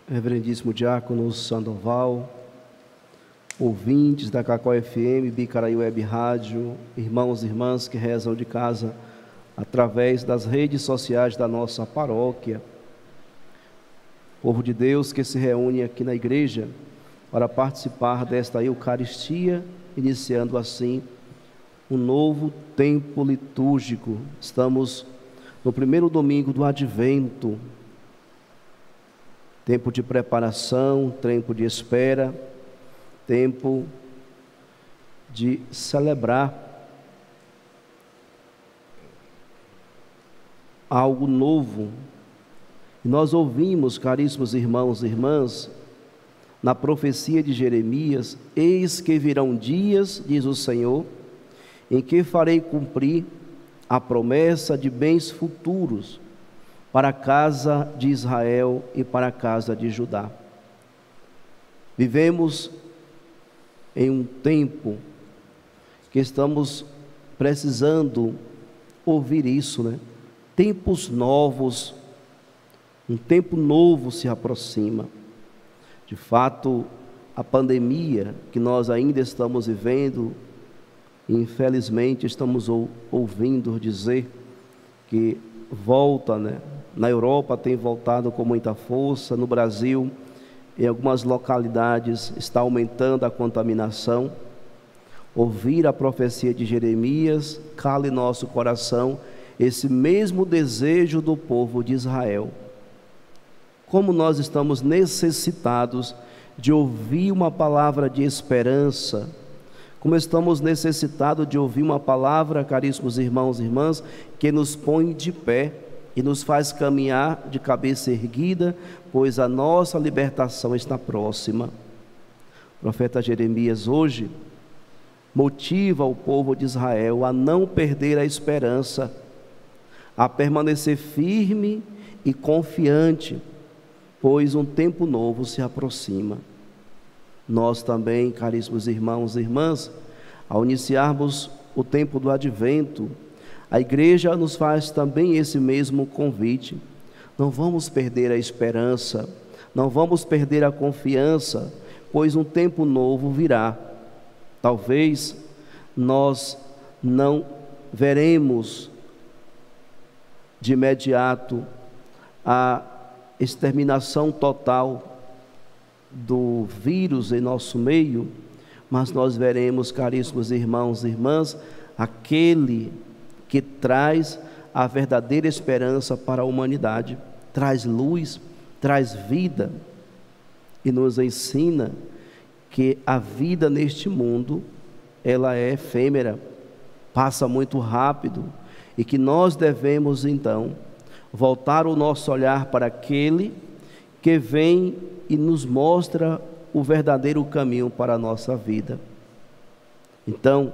Reverendíssimo Diácono Sandoval, ouvintes da Cacó FM, Bicaraí Web Rádio, irmãos e irmãs que rezam de casa através das redes sociais da nossa paróquia, povo de Deus que se reúne aqui na igreja para participar desta Eucaristia, iniciando assim um novo tempo litúrgico. Estamos no primeiro domingo do Advento, tempo de preparação, tempo de espera, tempo de celebrar algo novo. E nós ouvimos, caríssimos irmãos e irmãs, na profecia de Jeremias: eis que virão dias, diz o Senhor, em que farei cumprir a promessa de bens futuros para a casa de Israel e para a casa de Judá. Vivemos em um tempo que estamos precisando ouvir isso, né? Tempos novos, um tempo novo se aproxima. De fato, a pandemia que nós ainda estamos vivendo, infelizmente estamos ouvindo dizer que volta, né? Na Europa tem voltado com muita força, no Brasil, em algumas localidades está aumentando a contaminação. Ouvir a profecia de Jeremias cala em nosso coração esse mesmo desejo do povo de Israel. Como nós estamos necessitados de ouvir uma palavra de esperança, como estamos necessitados de ouvir uma palavra, caríssimos irmãos e irmãs, que nos põe de pé e nos faz caminhar de cabeça erguida, pois a nossa libertação está próxima. O profeta Jeremias hoje motiva o povo de Israel a não perder a esperança, a permanecer firme e confiante, pois um tempo novo se aproxima. Nós também, caríssimos irmãos e irmãs, ao iniciarmos o tempo do Advento, a igreja nos faz também esse mesmo convite. Não vamos perder a esperança, não vamos perder a confiança, pois um tempo novo virá. Talvez nós não veremos de imediato a exterminação total do vírus em nosso meio, mas nós veremos, caríssimos irmãos e irmãs, aquele que traz a verdadeira esperança para a humanidade, traz luz, traz vida e nos ensina que a vida neste mundo, ela é efêmera, passa muito rápido, e que nós devemos então voltar o nosso olhar para aquele que vem e nos mostra o verdadeiro caminho para a nossa vida. Então,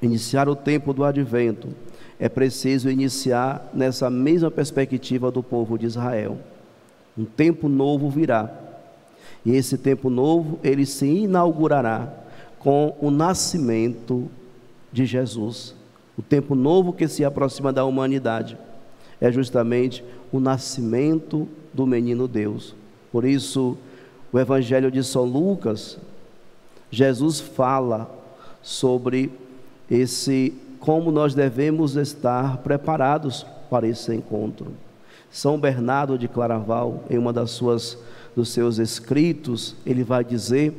iniciar o tempo do Advento é preciso iniciar nessa mesma perspectiva do povo de Israel. Um tempo novo virá, e esse tempo novo ele se inaugurará com o nascimento de Jesus. O tempo novo que se aproxima da humanidade é justamente o nascimento do menino Deus. Por isso, o Evangelho de São Lucas, Jesus fala sobre como nós devemos estar preparados para esse encontro. São Bernardo de Claraval, em uma dos seus escritos, ele vai dizer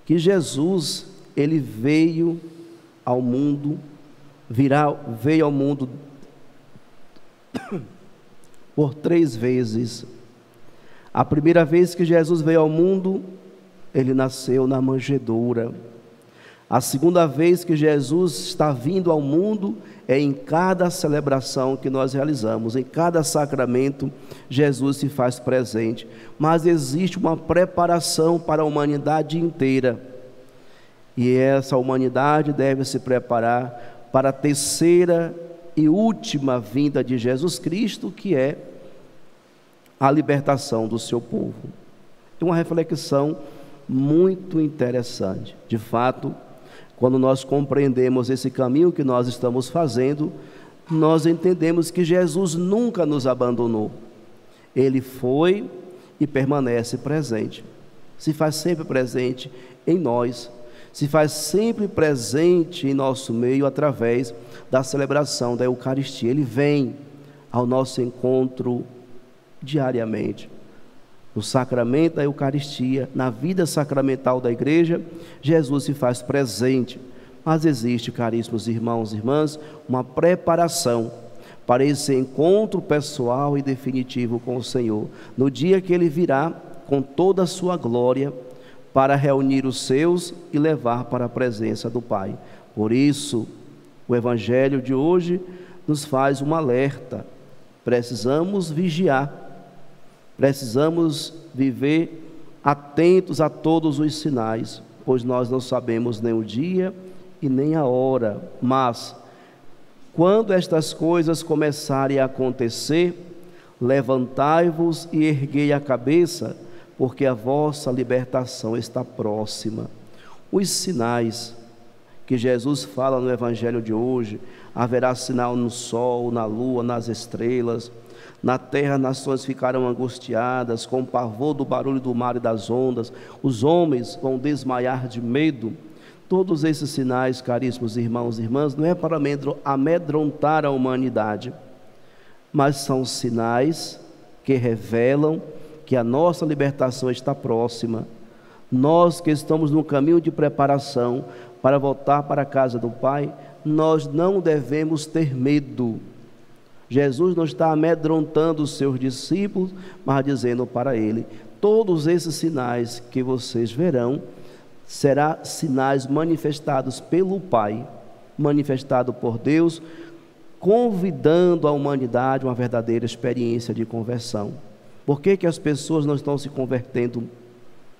que Jesus, ele veio ao mundo por 3 vezes. A primeira vez que Jesus veio ao mundo, ele nasceu na manjedoura. A segunda vez que Jesus está vindo ao mundo é em cada celebração que nós realizamos, em cada sacramento Jesus se faz presente. Mas existe uma preparação para a humanidade inteira, e essa humanidade deve se preparar para a terceira e última vinda de Jesus Cristo, que é a libertação do seu povo. É uma reflexão muito interessante. De fato, quando nós compreendemos esse caminho que nós estamos fazendo, nós entendemos que Jesus nunca nos abandonou. Ele foi e permanece presente. Se faz sempre presente em nós, se faz sempre presente em nosso meio através da celebração da Eucaristia. Ele vem ao nosso encontro diariamente. No sacramento da Eucaristia, na vida sacramental da igreja, Jesus se faz presente. Mas existe, caríssimos irmãos e irmãs, uma preparação para esse encontro pessoal e definitivo com o Senhor, no dia que Ele virá com toda a sua glória para reunir os seus e levar para a presença do Pai. Por isso, o Evangelho de hoje nos faz um alerta. Precisamos vigiar, precisamos viver atentos a todos os sinais, pois nós não sabemos nem o dia e nem a hora. Mas, quando estas coisas começarem a acontecer, levantai-vos e erguei a cabeça, porque a vossa libertação está próxima. Os sinais que Jesus fala no Evangelho de hoje: haverá sinal no sol, na lua, nas estrelas. Na terra, nações ficarão angustiadas, com o pavor do barulho do mar e das ondas. Os homens vão desmaiar de medo. Todos esses sinais, caríssimos irmãos e irmãs, não é para amedrontar a humanidade, mas são sinais que revelam que a nossa libertação está próxima. Nós que estamos no caminho de preparação para voltar para a casa do Pai, nós não devemos ter medo. Jesus não está amedrontando os seus discípulos, mas dizendo para ele: todos esses sinais que vocês verão, serão sinais manifestados pelo Pai, manifestado por Deus, convidando a humanidade a uma verdadeira experiência de conversão. Por que que as pessoas não estão se convertendo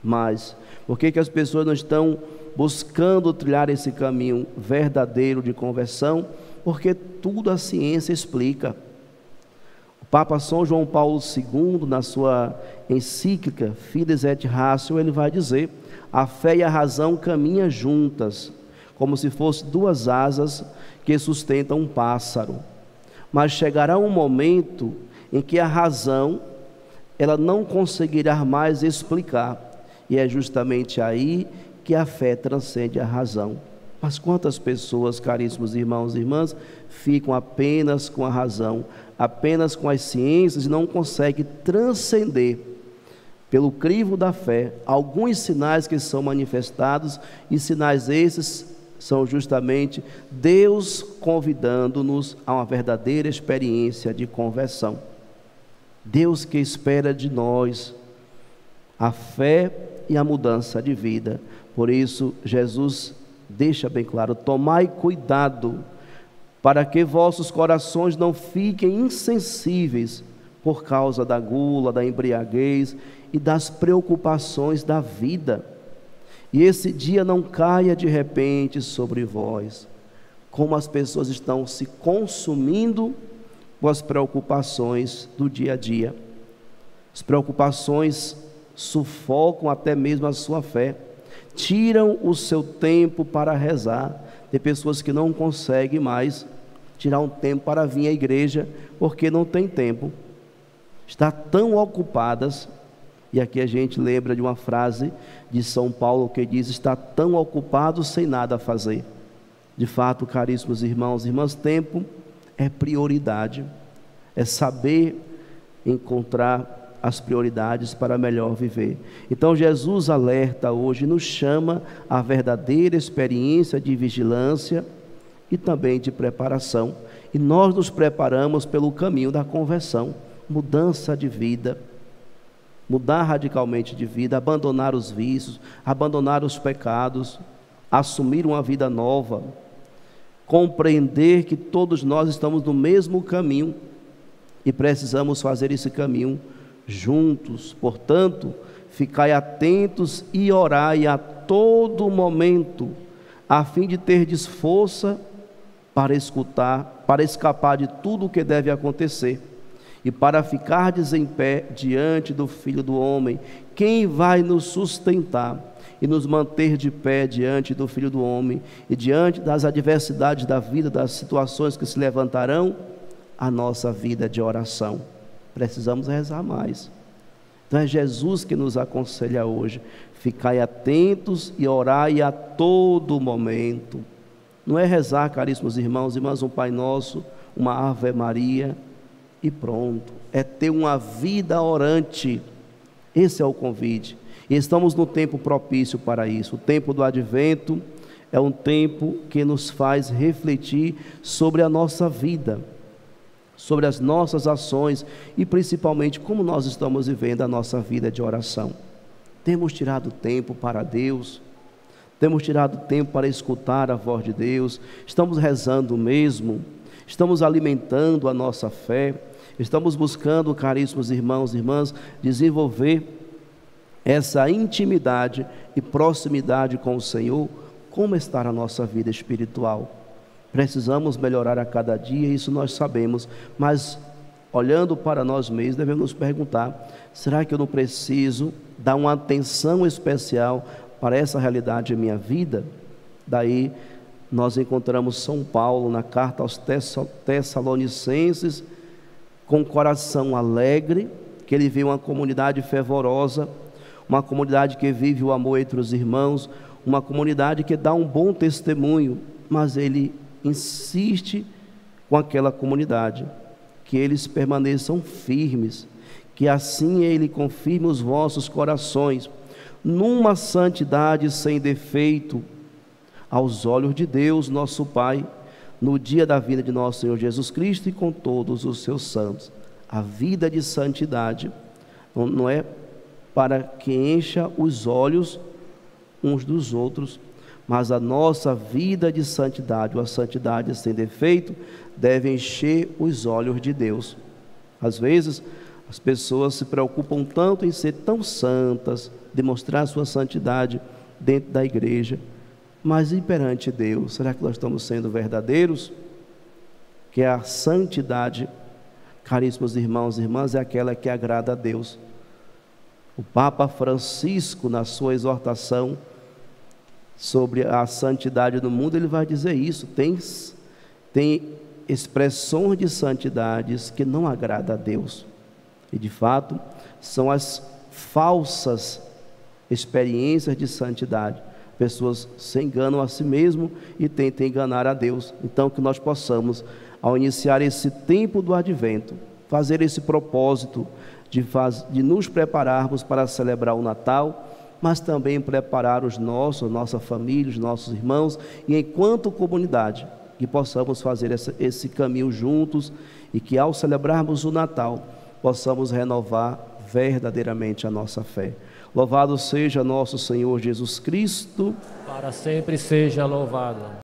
mais? Por que que as pessoas não estão buscando trilhar esse caminho verdadeiro de conversão? Porque tudo a ciência explica. O Papa São João Paulo II, na sua encíclica Fides et Ratio, ele vai dizer: a fé e a razão caminham juntas, como se fossem duas asas que sustentam um pássaro. Mas chegará um momento em que a razão, ela não conseguirá mais explicar, e é justamente aí que a fé transcende a razão. Mas quantas pessoas, caríssimos irmãos e irmãs, ficam apenas com a razão, apenas com as ciências, e não conseguem transcender pelo crivo da fé alguns sinais que são manifestados, e sinais esses são justamente Deus convidando-nos a uma verdadeira experiência de conversão. Deus que espera de nós a fé e a mudança de vida. Por isso, Jesus deixa bem claro: tomai cuidado para que vossos corações não fiquem insensíveis por causa da gula, da embriaguez e das preocupações da vida, e esse dia não caia de repente sobre vós. Como as pessoas estão se consumindo com as preocupações do dia a dia. As preocupações sufocam até mesmo a sua fé, tiram o seu tempo para rezar. Tem pessoas que não conseguem mais tirar um tempo para vir à igreja, porque não tem tempo, estão tão ocupadas. E aqui a gente lembra de uma frase de São Paulo que diz: está tão ocupado sem nada a fazer. De fato, caríssimos irmãos e irmãs, tempo é prioridade, é saber encontrar as prioridades para melhor viver. Então Jesus alerta hoje, nos chama à verdadeira experiência de vigilância e também de preparação, e nós nos preparamos pelo caminho da conversão, mudança de vida, mudar radicalmente de vida, abandonar os vícios, abandonar os pecados, assumir uma vida nova, compreender que todos nós estamos no mesmo caminho e precisamos fazer esse caminho juntos. Portanto, ficai atentos e orai a todo momento, a fim de terdes força para escutar, para escapar de tudo o que deve acontecer, e para ficardes em pé diante do Filho do Homem. Quem vai nos sustentar e nos manter de pé diante do Filho do Homem e diante das adversidades da vida, das situações que se levantarão? A nossa vida de oração. Precisamos rezar mais. Então é Jesus que nos aconselha hoje: ficai atentos e orai a todo momento. Não é rezar, caríssimos irmãos e irmãs, um Pai Nosso, uma Ave Maria e pronto. É ter uma vida orante. Esse é o convite. E estamos no tempo propício para isso. O tempo do Advento é um tempo que nos faz refletir sobre a nossa vida, sobre as nossas ações e principalmente como nós estamos vivendo a nossa vida de oração. Temos tirado tempo para Deus? Temos tirado tempo para escutar a voz de Deus? Estamos rezando mesmo? Estamos alimentando a nossa fé? Estamos buscando, caríssimos irmãos e irmãs, desenvolver essa intimidade e proximidade com o Senhor? Como está a nossa vida espiritual? Precisamos melhorar a cada dia, isso nós sabemos, mas olhando para nós mesmos, devemos nos perguntar: será que eu não preciso dar uma atenção especial para essa realidade em minha vida? Daí nós encontramos São Paulo na carta aos Tessalonicenses, com o coração alegre, que ele vê uma comunidade fervorosa, uma comunidade que vive o amor entre os irmãos, uma comunidade que dá um bom testemunho, mas ele insiste com aquela comunidade, que eles permaneçam firmes, que assim ele confirme os vossos corações, numa santidade sem defeito, aos olhos de Deus, nosso Pai, no dia da vinda de nosso Senhor Jesus Cristo e com todos os seus santos. A vida de santidade não é para que encha os olhos uns dos outros, mas a nossa vida de santidade, ou a santidade sem defeito, deve encher os olhos de Deus. Às vezes, as pessoas se preocupam tanto em ser tão santas, demonstrar sua santidade dentro da igreja, mas e perante Deus, será que nós estamos sendo verdadeiros? Que a santidade, caríssimos irmãos e irmãs, é aquela que agrada a Deus. O Papa Francisco, na sua exortação sobre a santidade no mundo, ele vai dizer isso: tem expressões de santidades que não agradam a Deus, e de fato são as falsas experiências de santidade. Pessoas se enganam a si mesmo e tentam enganar a Deus. Então que nós possamos, ao iniciar esse tempo do Advento, fazer esse propósito de nos prepararmos para celebrar o Natal, mas também preparar nossa família, os nossos irmãos, e enquanto comunidade, que possamos fazer esse caminho juntos, e que ao celebrarmos o Natal, possamos renovar verdadeiramente a nossa fé. Louvado seja nosso Senhor Jesus Cristo. Para sempre seja louvado.